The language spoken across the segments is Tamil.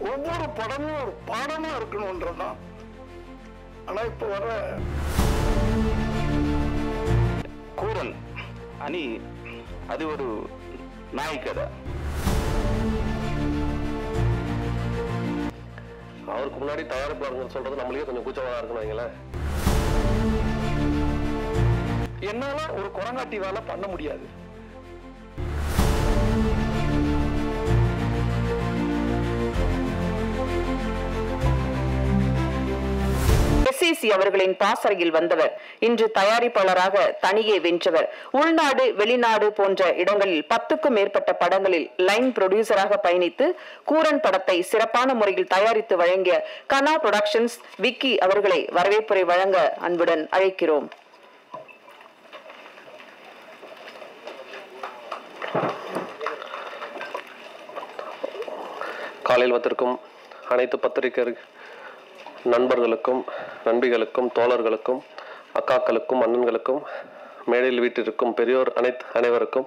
ஒவ்வொரு படமும் ஒரு பாடமா இருக்கணும்ன்றதான். ஆனா இப்ப வர கூரல் அணி அது ஒரு நாய் கதை. அவருக்கு முன்னாடி தயாரிப்பாளர்கள் சொல்றது நம்மளே கொஞ்சம் கூச்சமாக இருக்கணும் வைங்களேன். என்னால ஒரு குரங்காட்டி வேலை பண்ண முடியாது. எஸ்சிசி அவர்களின் பாசறையில் வந்தவர். இன்று தயாரிப்பாளராக தனியே வென்றவர். உள்நாடு வெளிநாடு போன்ற இடங்களில் 10க்கும் மேற்பட்ட படங்களில் லைன் புரொடியூசராக பயணித்து கூரன் படத்தை சிறப்பான முறையில் தயாரித்து வழங்கிய கனா புரொடக்ஷன்ஸ் விக்கி அவர்களை வரவேற்புரை வழங்க அன்புடன் அழைக்கிறோம். காலையில் வந்திருக்கும் அனைத்து பத்திரிகை நண்பர்களுக்கும் நண்பிகளுக்கும் தோழர்களுக்கும் அக்காக்களுக்கும் அண்ணன்களுக்கும் மேடையில் வீட்டிற்கும் பெரியோர் அனைவருக்கும்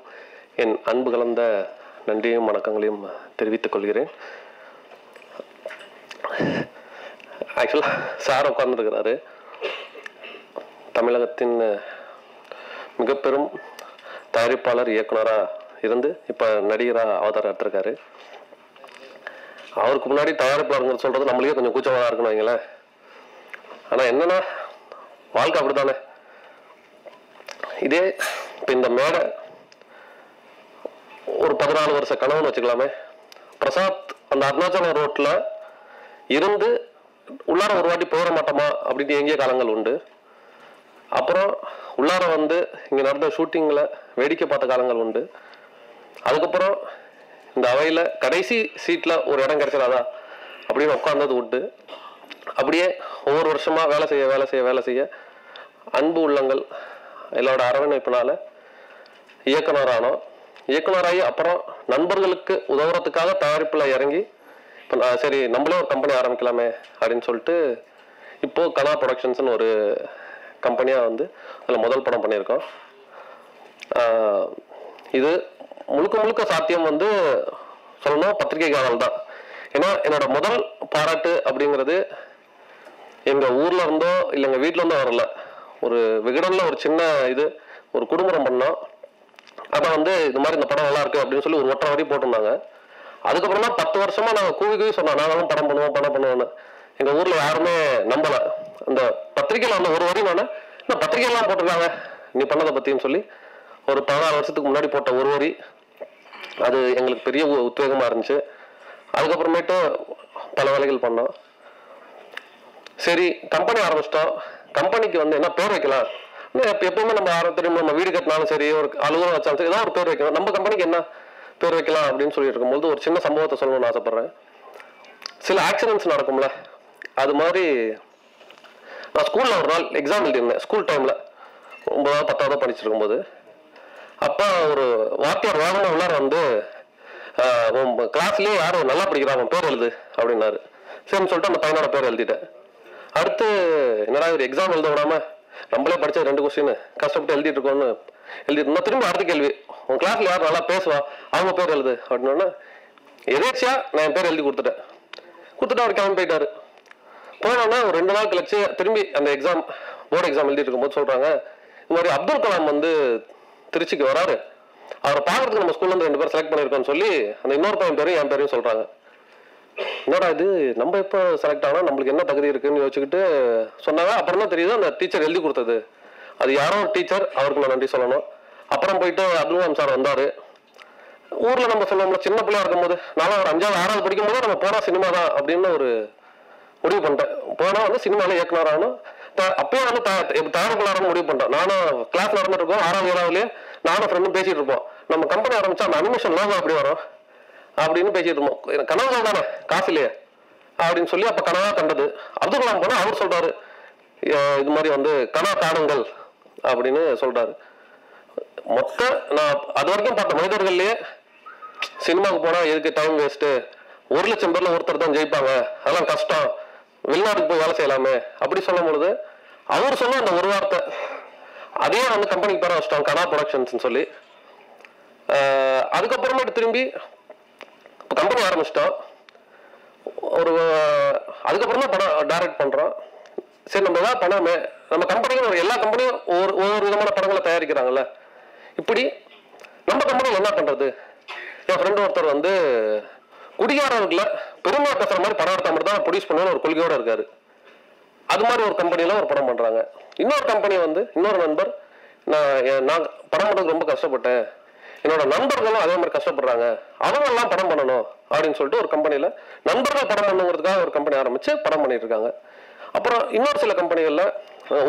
என் அன்பு கலந்த நன்றியும் வணக்கங்களையும் தெரிவித்துக் கொள்கிறேன். ஆக்சுவலாக சார் உட்கார்ந்துருக்கிறாரு. தமிழகத்தின் மிக பெரும் தயாரிப்பாளர் இயக்குனராக இருந்து இப்போ நடிகராக அவதாரம் எடுத்திருக்காரு. அவருக்கு முன்னாடி தயாரிப்பாளர்கள் சொல்றது நம்மளே கொஞ்சம் கூச்சமாக இருக்கணும் வைங்களேன். ஆனால் என்னன்னா வாழ்க்கை அப்படித்தானே. இதே இப்போ இந்த மேடை ஒரு 14 வருஷ கனவுன்னு வச்சுக்கலாமே. பிரசாத் அந்த அருணாச்சலம் ரோட்டில் இருந்து உள்ளார ஒரு வாட்டி போக மாட்டோமா அப்படின்னு எங்கேய காலங்கள் உண்டு. அப்புறம் உள்ளார வந்து இங்கே நடந்த ஷூட்டிங்கில் வேடிக்கை பார்த்த காலங்கள் உண்டு. அதுக்கப்புறம் இந்த அவையில் கடைசி சீட்டில் ஒரு இடம் கிடைச்சிடாதா அப்படின்னு உட்கார்ந்தது உண்டு. அப்படியே ஒவ்வொரு வருஷமாக வேலை செய்ய அன்பு உள்ளங்கள் எல்லாரோட அரவணைப்பினால இயக்குனரானோம். இயக்குனராகி அப்புறம் நண்பர்களுக்கு உதவுறதுக்காக தயாரிப்பில் இறங்கி இப்போ சரி நம்மளே ஒரு கம்பெனி ஆரம்பிக்கலாமே அப்படின்னு சொல்லிட்டு இப்போது கனா ப்ரொடக்ஷன்ஸ்னு ஒரு கம்பெனியாக வந்து அதில் முதல் படம் பண்ணியிருக்கோம். இது முழுக்க சாத்தியம் வந்து சொல்லணும் பத்திரிகைக்காரர்கள் தான். ஏன்னா என்னோட முதல் பாராட்டு அப்படிங்கிறது எங்கள் ஊரில் இருந்தோ இல்லை எங்கள் வீட்டில் இருந்தோ வரல. ஒரு விகடனில் ஒரு சின்ன ஒரு குடும்பம் பண்ணோம். அதை வந்து இது மாதிரி இந்த படம் நல்லா இருக்கு அப்படின்னு சொல்லி ஒரு ஒற்றை வரி போட்டிருந்தாங்க. அதுக்கப்புறம் தான் 10 வருஷமா நாங்கள் கூவி சொன்னோம் நாங்களும் படம் பண்ணுவோம்னு. எங்கள் ஊரில் யாருமே நம்பலை. அந்த பத்திரிகையில் அந்த ஒரு வரி நானே இன்னும் பத்திரிகையெல்லாம் போட்டிருக்காங்க நீ பண்ணதை பற்றின்னு சொல்லி ஒரு 14 வருஷத்துக்கு முன்னாடி போட்ட ஒரு வரி அது எங்களுக்கு பெரிய உத்வேகமாக இருந்துச்சு. அதுக்கப்புறமேட்டு பல வேலைகள் பண்ணோம். சரி கம்பெனி ஆரம்பிச்சிட்டோம். கம்பெனிக்கு வந்து என்ன பேர் வைக்கலாம். எப்பவுமே நம்ம தெரியும் நம்ம வீடு கட்டினாலும் சரி ஒரு அலுவலகம் வச்சாலும் சரி ஏதாவது ஒரு பேர் வைக்கலாம். நம்ம கம்பெனிக்கு என்ன பேர் வைக்கலாம் அப்படின்னு சொல்லிட்டு இருக்கும்போது ஒரு சின்ன சம்பவத்தை சொல்லணும்னு ஆசைப்படுறேன். சில ஆக்சிடென்ட்ஸ் நடக்கும்ல. அது மாதிரி நான் ஸ்கூலில் ஒரு நாள் எக்ஸாம் எழுதியிருந்தேன். ஸ்கூல் டைமில் 9வது 10வது படிச்சுட்டு இருக்கும்போது அப்போ ஒரு வாத்தியார் வேகமாக உள்ளார வந்து கிளாஸ்லேயே யாரும் நல்லா படிக்கிறான் அவன் பேர் எழுது அப்படின்னாரு. சரின்னு சொல்லிட்டு அந்த பையனோட பேர் எழுதிட்டேன். அடுத்து என்னடா ஒரு எக்ஸாம் எழுத விடாமல் நம்மளே படித்த 2 கொஸ்டின் கஷ்டப்பட்டு எழுதிட்டு இருக்கோன்னு திரும்ப அடுத்த கேள்வி உன் கிளாஸில் யாரும் நல்லா பேசுவா அவங்க பேர் எழுது அப்படின்னா எதேச்சியா நான் என் பேர் எழுதி கொடுத்துட்டு அவர் கிளம்பி போயிட்டாரு. போனோன்னா ஒரு 2 நாள் கழிச்சு திரும்பி அந்த எக்ஸாம் போர்டு எக்ஸாம் எழுதிட்டு இருக்கும்போது சொல்கிறாங்க இந்த மாதிரி அப்துல் கலாம் வந்து திருச்சிக்கு வராரு, அவரை பார்க்கறதுக்கு நம்ம ஸ்கூல்ல இருந்து 2 பேர் செலக்ட் பண்ணியிருக்கோம்னு சொல்லி அந்த இன்னொரு பையன் பேரும் என் பேரையும் சொல்றாங்க. என்னடா இது நம்ம எப்போ செலக்ட் ஆனால் நம்மளுக்கு என்ன தகுதி இருக்குன்னு யோசிச்சுக்கிட்டு சொன்னாங்க. அப்புறம் தான் தெரியுது அந்த டீச்சர் எழுதி கொடுத்தது அது யாரோ ஒரு டீச்சர், அவருக்கு நான் நன்றி சொல்லணும். அப்புறம் போயிட்டு அப்துல் கலாம் சார் வந்தார். ஊரில் நம்ம சொல்லுவோம்ல சின்ன பிள்ளையா இருக்கும்போது நானும் ஒரு 5வது 6வது படிக்கும் போது நம்ம போனால் சினிமா தான் அப்படின்னு ஒரு முடிவு பண்ணிட்டேன். போனால் வந்து சினிமாவில் இயக்குனராகணும். அப்பயும் வந்து தயாரிப்பாளராக முடிவு பண்ணிட்டேன். நானும் கிளாஸ் நடந்துட்டு இருக்கோம் 6வது 7வதுலேயே நானும் ஃப்ரெண்டும் பேசிட்டு இருப்போம். நம்ம கம்பெனி ஆரம்பிச்சா அந்த அனிமேஷன் லோகோ அப்படி வரும் அப்படின்னு பேசிட்டு இருப்போம். எனக்கு கனவு தானே காசு இல்லையே அப்படின்னு சொல்லி அப்போ கனவா கண்டது. அப்துல் கலாம் போனால் அவர் சொல்றாரு இது மாதிரி வந்து கனா காணுங்கள் அப்படின்னு சொல்றாரு. நான் அது வரைக்கும் பார்த்த மனிதர்கள்லயே சினிமாவுக்கு போனால் எதுக்கு டைம் வேஸ்ட்டு, 1 லட்சம் பேர்ல ஒருத்தர் தான் ஜெயிப்பாங்க, அதெல்லாம் கஷ்டம், வெளிநாட்டுக்கு போய் வேலை செய்யலாமே அப்படி சொல்லும் பொழுது அவர் சொன்ன அந்த ஒரு வார்த்தை அதே வந்து கம்பெனிக்கு பேர வச்சிட்டோம் கனா ப்ரொடக்ஷன்ஸ் சொல்லி. அதுக்கப்புறமேட்டு திரும்பி கம்பெனி ஆரம்பிச்சிட்டோம். ஒரு அதுக்கப்புறம் தான் படம் டைரக்ட் பண்றோம். சரி நம்ம ஏதாவது பண்ணாமே, நம்ம கம்பெனிகள் எல்லா கம்பெனியும் ஒவ்வொரு விதமான படங்களை தயாரிக்கிறாங்கல்ல, இப்படி நம்ம கம்பெனியில் என்ன பண்றது? என் ஃப்ரெண்டு ஒருத்தர் வந்து குடிகாரர்களை பெருமையா பேசுற மாதிரி படம் எடுத்தா மட்டும் தான் ப்ரொடியூஸ் பண்ணணும்னு ஒரு கொள்கையோட இருக்காரு. அது மாதிரி ஒரு கம்பெனியில ஒரு படம் பண்றாங்க. இன்னொரு கம்பெனி வந்து இன்னொரு நண்பர், நான் படம் பண்ணுறதுக்கு ரொம்ப கஷ்டப்பட்டேன், என்னோட நண்பர்களும் அதே மாதிரி கஷ்டப்படுறாங்க, அவங்க எல்லாம் படம் பண்ணணும் அப்படின்னு சொல்லிட்டு ஒரு கம்பெனியில நண்பர்கள் படம் பண்ணுங்கிறதுக்காக ஒரு கம்பெனி ஆரம்பிச்சு படம் பண்ணிட்டு இருக்காங்க. அப்புறம் இன்னொரு சில கம்பெனிகள்ல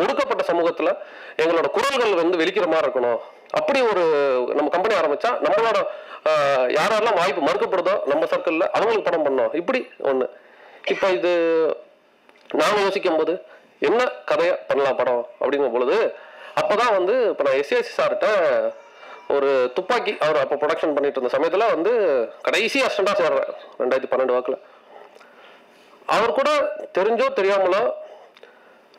ஒடுக்கப்பட்ட சமூகத்துல எங்களோட குரல்கள் வந்து வெளிக்கிற மாதிரி இருக்கணும், அப்படி ஒரு நம்ம கம்பெனி ஆரம்பிச்சா நம்மளோட யாரெல்லாம் வாய்ப்பு மறுக்கப்படுதோ நம்ம சர்க்கிள்ல அவங்களுக்கு படம் பண்ணோம். இப்படி ஒண்ணு. இப்ப இது நாங்க யோசிக்கும் போது என்ன கதையா பண்ணலாம் படம் அப்படிங்கும் பொழுது, அப்பதான் வந்து இப்ப நான் எஸ்ஏசி சார்கிட்ட ஒரு துப்பாக்கி அவர் அப்போ ப்ரொடக்ஷன் பண்ணிட்டு இருந்த சமயத்துல வந்து கடைசி அசிஸ்டண்டா சேர்றேன் 2012 வாக்குல. அவர் கூட தெரிஞ்சோ தெரியாமலோ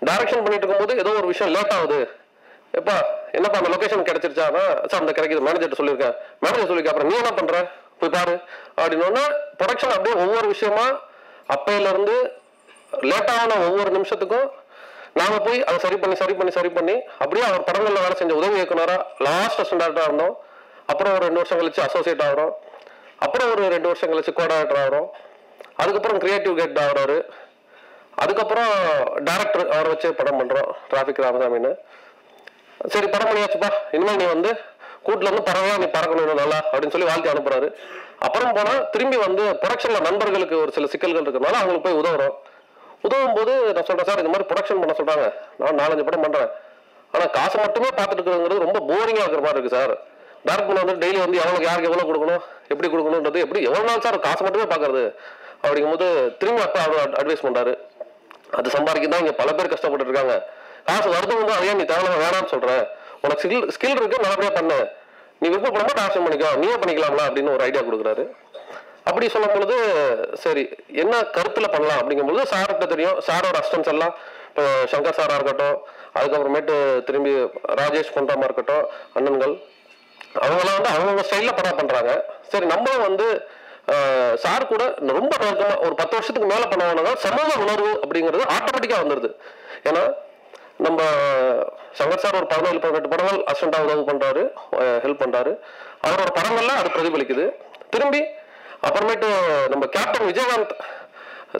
டைரக்ஷன் பண்ணிட்டு இருக்கும்போது ஏதோ ஒரு விஷயம் லேட் ஆகுது, எப்பா என்னப்பா அந்த லொகேஷன் கிடைச்சிருச்சானா, சார் அந்த கிடைக்குது, மேனேஜர் சொல்லியிருக்கேன், மேனேஜர் சொல்லியிருக்கேன், அப்புறம் நீ என்ன பண்ற போய் பாரு அப்படின்னா ப்ரொடக்ஷன் அப்படியே ஒவ்வொரு விஷயமா அப்பையில இருந்து லேட்டான ஒவ்வொரு நிமிஷத்துக்கும் நாம போய் அதை சரி பண்ணி அப்படியே அவர் படங்கள்ல வேலை செஞ்ச உதவி இயக்குனரா லாஸ்ட் அசிஸ்டண்டா இருந்தோம். அப்புறம் ஒரு 2 வருஷம் கழிச்சு அசோசியேட் ஆகிறோம். அப்புறம் ஒரு 2 வருஷம் கழிச்சு கோ டைரக்டர் ஆகிறோம். அதுக்கப்புறம் கிரியேட்டிவ் கெட் ஆகிறாரு. அதுக்கப்புறம் டைரக்டர் அவரை வச்சு படம் பண்றோம், டிராபிக் ராமசாமின்னு. சரி படம் பண்ணியாச்சுப்பா, இனிமேல் நீ வந்து கூட்டுல இருந்து பறவையா நீ பறக்கணும் நல்லா அப்படின்னு சொல்லி வாழ்த்தி அனுப்புறாரு. அப்புறம் போனா திரும்பி வந்து ப்ரொடக்ஷன்ல நண்பர்களுக்கு ஒரு சில சிக்கல்கள் இருக்கிறதுனால அவங்களுக்கு போய் உதவும் போது நான் சொல்றேன், சார் இந்த மாதிரி ப்ரொடக்ஷன் பண்ண சொல்றாங்க, நான் 4-5 படம் பண்றேன், ஆனா காசை மட்டுமே பார்த்துட்டு இருக்கிறது ரொம்ப போரிங்கா இருக்கிற மாதிரி இருக்கு சார். டைரக்ட் பண்ண வந்து டெய்லி வந்து யாருக்கு எவ்வளவு கொடுக்கணும், எப்படி கொடுக்கணும்ன்றது எப்படி எவ்வளவு நாள் சார் காசு மட்டுமே பாக்குறது அப்படிங்கும்போது திரும்பி அப்பா அவர் அட்வைஸ் பண்றாரு, அது சம்பாதிக்கதான் இங்க பல பேர் கஷ்டப்பட்டு இருக்காங்க, காசு வருது வந்து அதையே நீ தேவையில்லாம வேணாம்னு சொல்ற, உனக்கு ஸ்கில் இருக்கு நல்லபடியா பண்ணு, நீ விருப்பப்படாம டான்ஸ் பண்ணிக்கோ, நீயே பண்ணிக்கலாம்ல அப்படின்னு ஒரு ஐடியா கொடுக்குறாரு. அப்படி சொல்லும் பொழுது சரி என்ன கருத்துல பண்ணலாம் அப்படிங்கும்போது சார்கிட்ட தெரியும், சாரோட அசிஸ்டன்ஸ் எல்லாம் இப்போ சங்கர் சாரா இருக்கட்டும், அதுக்கப்புறமேட்டு திரும்பி ராஜேஷ் பொன்ராமா இருக்கட்டும், அண்ணன்கள் அவங்களாம் வந்து அவங்க ஸ்டைல்ல படம் பண்றாங்க. சரி நம்மளும் வந்து சார் கூட ரொம்ப நெருக்கமா ஒரு 10 வருஷத்துக்கு மேல பண்ணவங்க சமூக உணர்வு அப்படிங்கிறது ஆட்டோமேட்டிக்கா வந்துருது. ஏன்னா நம்ம சங்கர் சார் ஒரு 17-18 படங்கள் அசிஸ்டண்டா உதவி பண்றாரு, ஹெல்ப் பண்றாரு, அவரோட படங்கள்ல அது பிரதிபலிக்குது. திரும்பி அப்புறமேட்டு நம்ம கேப்டன் விஜயகாந்த்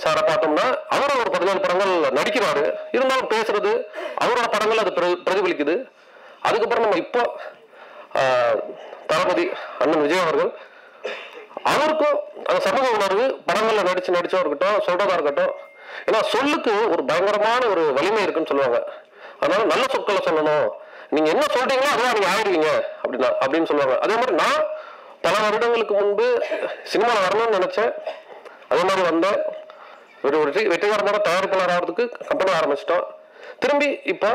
சாரை பார்த்தோம்னா அவரும் ஒரு 17 படங்கள் நடிக்கிறாரு, இருந்தாலும் பேசுறது அவரோட படங்கள் அது பிரதிபலிக்குது. அதுக்கப்புறம் நம்ம இப்போ தளபதி அண்ணன் விஜய் அவர்கள், அவருக்கும் அந்த சமூக உணர்வு படங்கள்ல நடிச்சா இருக்கட்டும், சொல்றதா இருக்கட்டும், ஏன்னா சொல்லுக்கு ஒரு பயங்கரமான ஒரு வலிமை இருக்குன்னு சொல்லுவாங்க. அதனால நல்ல சொற்களை சொல்லணும், நீங்க என்ன சொல்றீங்களோ அதுதான் நீங்க ஆயிடுவீங்க அப்படின்னு சொல்லுவாங்க. அதே மாதிரி நான் பல வருடங்களுக்கு முன்பு சினிமாவில் வரணும்னு நினைச்சேன், அதே மாதிரி வந்தேன், வெற்றிகரமான தயாரிப்பாளர் ஆகிறதுக்கு கம்பெனி ஆரம்பிச்சிட்டோம். திரும்பி இப்போ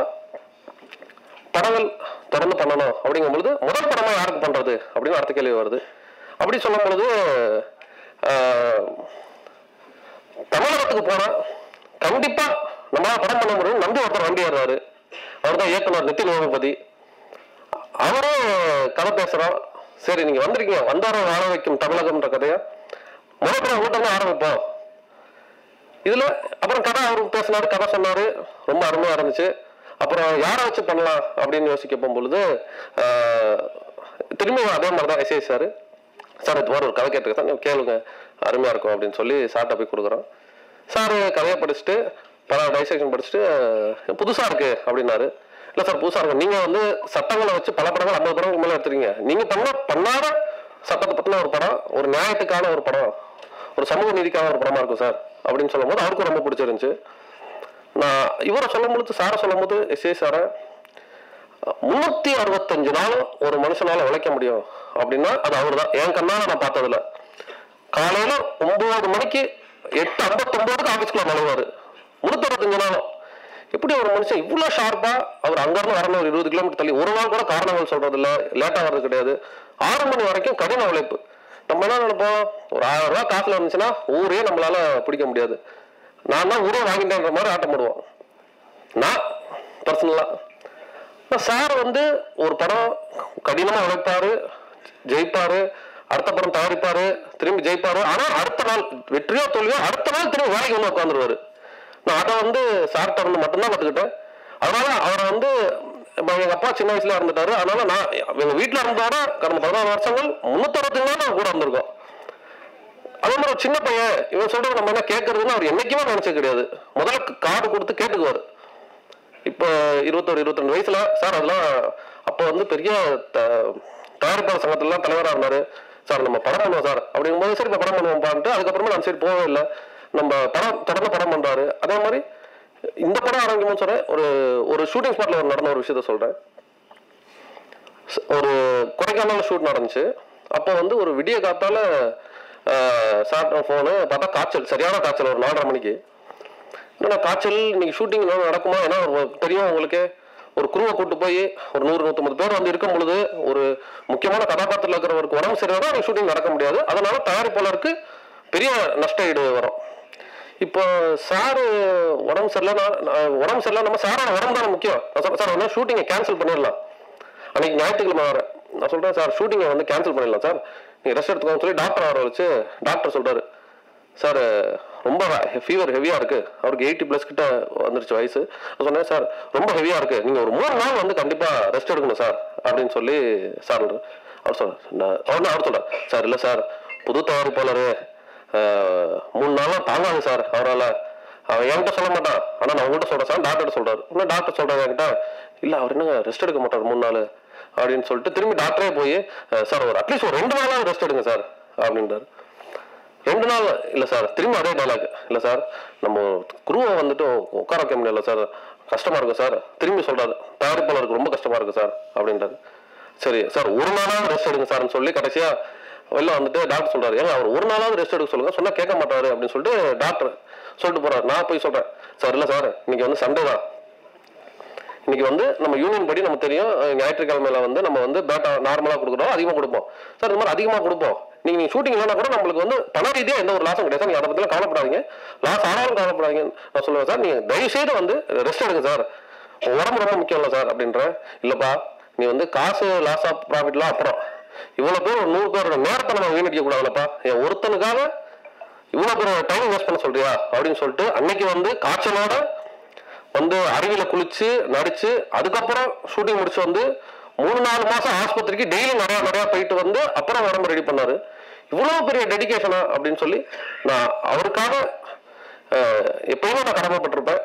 படங்கள் தொடர்ந்து பண்ணணும் அப்படிங்கும்பொழுது முதல் படமா யாருக்கு பண்றது அப்படின்னு அடுத்த கேள்வி வருது. அப்படி சொல்லும் பொழுது தமிழகத்துக்கு போனா கண்டிப்பா நம்மளால படம் பண்ண முடியும் நம்பி ஒருத்தர் வண்டி ஏறாரு, அவர் தான் இயக்குனர் நிதின் ஓமபதி. அவரும் கதை பேசுறோம், சரி நீங்க வந்திருக்கீங்க, வந்தாரம் வாழ வைக்கும் தமிழகம்ன்ற கதையா முதல் ஊட்டம் ஆரம்பிப்போம். இதுல அப்புறம் கதை அவருக்கு பேசினாரு, கதை சொன்னாரு, ரொம்ப அருமையா இருந்துச்சு. அப்புறம் யாரை வச்சு பண்ணலாம் அப்படின்னு யோசிக்க போகும்பொழுது திரும்பி அதே மாதிரிதான் எஸ்ஐ சார் இது மாதிரி ஒரு கதை கேட்டுக்க சார், கேளுங்க அருமையா இருக்கும் அப்படின்னு சொல்லி சார்ட்ட போய் கொடுக்குறோம். சார் கதையை படிச்சுட்டு பல டைசெக்ஷன் படிச்சுட்டு புதுசா இருக்கு அப்படின்னாரு. இல்ல சார் புதுசா இருக்கும், நீங்க வந்து சட்டங்களை வச்சு பல படங்கள் 50 படங்களுக்கு மேல எடுத்துறீங்க, நீங்க பண்ணாத சட்டத்தை பத்தின ஒரு படம், ஒரு நியாயத்துக்கான ஒரு படம், ஒரு சமூக நீதிக்கான ஒரு படமா இருக்கும் சார் அப்படின்னு சொல்லும் போது அவருக்கும் ரொம்ப பிடிச்சிருந்துச்சு. நான் இவரை சொல்லும் பொழுது சாரை சொல்லும் போது எஸ்ஏ சாரை 365 நாளும் ஒரு மனுஷனால உழைக்க முடியும் அப்படின்னா அது அவரு தான். என் கண்ணால நான் பார்த்ததுல காலையில 9 மணிக்கு 8:59 ஆபீஸ்க்குள்ள நுழைவாரு 365 நாளும். எப்படி ஒரு மனுஷன் இவ்வளவு ஷார்ப்பா அவர் அங்கிருந்து வரணும், ஒரு 20 கிலோமீட்டர் தள்ளி, ஒரு நாள் கூட காரணங்கள் சொல்றது இல்ல, லேட்டா வர்றது கிடையாது, 6 மணி வரைக்கும் கடின உழைப்பு. நம்ம என்ன நினைப்போம், ஒரு 1000 ரூபாய் காசுல இருந்துச்சுன்னா ஊரே நம்மளால பிடிக்க முடியாது, நான் தான் ஊரே வாங்கிட்டேன்ற மாதிரி ஆட்டம் போடுவோம். நான் பர்சனலா சார் வந்து ஒரு படம் கடினமா உழைப்பாரு, ஜெயிப்பாரு, அடுத்த படம் தயாரிப்பாரு, திரும்பி ஜெயிப்பாரு. ஆனால் அடுத்த நாள் வெற்றியோ தோல்வியோ அடுத்த நாள் திரும்பி வேலைக்கு வந்து உட்காந்துருவாரு. நான் அதை வந்து சார்ட்ட இருந்து மட்டும்தான் கற்றுக்கிட்டேன். அதனால அவரை வந்து எங்க அப்பா சின்ன வயசுல இருந்துட்டாரு. அதனால நான் எங்க வீட்டுல இருந்தோட கடந்த 14 வருஷங்கள் 365 நாள் நான் கூட இருந்திருக்கோம். அதே மாதிரி ஒரு சின்ன பையன் இவன் சொல்றது நம்ம என்ன கேட்கறதுன்னு அவர் என்னைக்குமே நினைச்சது கிடையாது. முதல்ல கார்டு கொடுத்து கேட்டுக்குவாரு. இப்போ 21 22 வயசுல சார் அதெல்லாம் அப்போ வந்து பெரிய தயாரிப்பாளர் சங்கத்துல தலைவராக இருந்தாரு. சார் நம்ம படம் பண்ணுவோம் சார் அப்படிங்கும்போது சரி இப்போ படம் பண்ணுவோம் பான்ட்டு அதுக்கப்புறமா நான் சரி போகவே இல்லை. நம்ம படம் தொடர்ந்து படம் பண்றாரு. அதே மாதிரி இந்த படம் ஆரம்பிக்கும்போது சொல்றேன், ஒரு ஷூட்டிங் ஸ்பாட்ல நடந்த ஒரு விஷயத்த சொல்றேன். ஒரு கொடைக்கானல் ஷூட் நடந்துச்சு. அப்போ வந்து ஒரு விடிய காத்தால சாப்பிட்ட ஃபோனு பார்த்தா காய்ச்சல், சரியான காய்ச்சல், ஒரு 4:30 மணிக்கு. என்னன்னா காய்ச்சல், இன்னைக்கு ஷூட்டிங் நடக்குமா? ஏன்னா தெரியும் உங்களுக்கு, ஒரு குருவை கூட்டு போய் ஒரு 100-150 பேர் வந்து இருக்கும் பொழுது ஒரு முக்கியமான கதாபாத்திரத்தில் இருக்கிறவருக்கு உடம்பு சரியாதான் அந்த ஷூட்டிங் நடக்க முடியாது. அதனால தயாரிப்பாளருக்கு பெரிய நஷ்ட ஈடு வரும். இப்போ சாரு உடம்பு சரியில்லை, நம்ம சாரோட உடம்பு தானே முக்கியம். நான் சொல்றேன் சார் வந்து ஷூட்டிங்கை கேன்சல் பண்ணிடலாம். அன்னைக்கு ஞாயிற்றுக்கிழமை வரேன். நான் சொல்றேன் சார் ஷூட்டிங்கை வந்து கேன்சல் பண்ணிடலாம் சார், நீங்கள் ரெஸ்ட் எடுத்துக்கோன்னு சொல்லி டாக்டர் வர வச்சு டாக்டர் சொல்றாரு, சார் ரொம்ப ஃபீவர் ஹெவியாக இருக்குது, அவருக்கு 80+ கிட்ட வந்துருச்சு வயசு. சொன்னேன் சார் ரொம்ப ஹெவியாக இருக்குது, நீங்கள் ஒரு 3 நாள் வந்து கண்டிப்பாக ரெஸ்ட் எடுக்கணும் சார் அப்படின்னு சொல்லி சார் அவர் சொல்கிறார். அவர் சொல்கிறார், சார் இல்லை சார் புது தயாரிப்பாளர் 3 நாளாக தாங்காது சார் அவரால். அவன் என்கிட்ட சொல்ல மாட்டான், ஆனால் நான் உங்கள்கிட்ட சொல்கிறேன் சார் டாக்டர் சொல்கிறார். இன்னும் டாக்டர் சொல்கிறாரு என்கிட்ட, இல்லை அவர் என்னங்க ரெஸ்ட் எடுக்க மாட்டார் 3 நாள் அப்படின்னு சொல்லிட்டு திரும்பி டாக்டரே போய் சார் ஒரு அட்லீஸ்ட் ஒரு 2 நாளாவது ரெஸ்ட் எடுங்க சார் அப்படின்றாரு. 2 நாள் இல்லை சார், திரும்பி அதே டைலாக், இல்லை சார் நம்ம குருவை வந்துட்டு உட்கார வைக்க முடியல சார், கஷ்டமா இருக்கு சார். திரும்பி சொல்றாரு, தயாரிப்பாளருக்கு ரொம்ப கஷ்டமா இருக்கு சார் அப்படின்றாரு. சரி சார் 1 நாளாவது ரெஸ்ட் எடுங்க சார்னு சொல்லி கடைசியா வெளில வந்துட்டு டாக்டர் சொல்றாரு, ஏங்க அவர் 1 நாளாவது ரெஸ்ட் எடுக்க சொல்லுங்க, சொன்னா கேட்க மாட்டாரு அப்படின்னு சொல்லிட்டு டாக்டர் சொல்லிட்டு போறாரு. நான் போய் சொல்றேன், சார் இல்லை சார் இன்னைக்கு வந்து சண்டே தான், இன்னைக்கு வந்து நம்ம யூனியன் படி நமக்கு தெரியும் ஞாயிற்றுக்கிழமையில வந்து நம்ம வந்து பேட்டா நார்மலா கொடுக்குறோம், அதிகமாக கொடுப்போம் சார், இந்த மாதிரி அதிகமாக கொடுப்போம். நீங்க ஷூட்டிங் இல்லைன்னா கூட நம்மளுக்கு வந்து பண ரீதியாக எந்த ஒரு லாஸும் கிடையாது சார், நீங்க அதை பத்திலாம் கவலைப்படாதீங்க, லாஸ் ஆனாலும் கவலைப்படாதீங்க நான் சொல்லுவேன் சார், நீங்க தயவு செய்து வந்து ரெஸ்ட் எடுங்க சார், உடம்பு ரொம்ப முக்கியம் இல்லை சார் அப்படின்ற. இல்லப்பா நீ வந்து காசு லாஸ் ஆஃப் ப்ராஃபிட்லாம் அப்புறம், இவ்வளவு பேர் ஒரு 100 பேரோட நேரத்தை நம்ம வீணடிக்க கூடாதுல்லப்பா, என் ஒருத்தனுக்காக இவ்வளவு பேர் டைம் வேஸ்ட் பண்ண சொல்றியா அப்படின்னு சொல்லிட்டு அன்னைக்கு வந்து காய்ச்சலோட வந்து அருவியில குளிச்சு நடிச்சு அதுக்கப்புறம் ஷூட்டிங் முடிச்சு வந்து 3-4 மாசம் ஆஸ்பத்திரிக்கு டெய்லி நிறைய போயிட்டு வந்து அப்புறம் உடம்பு ரெடி பண்ணாரு. இவ்வளவு பெரிய டெடிகேஷனா அப்படின்னு சொல்லி நான் அவருக்காக எப்பயுமே நான் கடமைப்பட்டிருப்பேன்.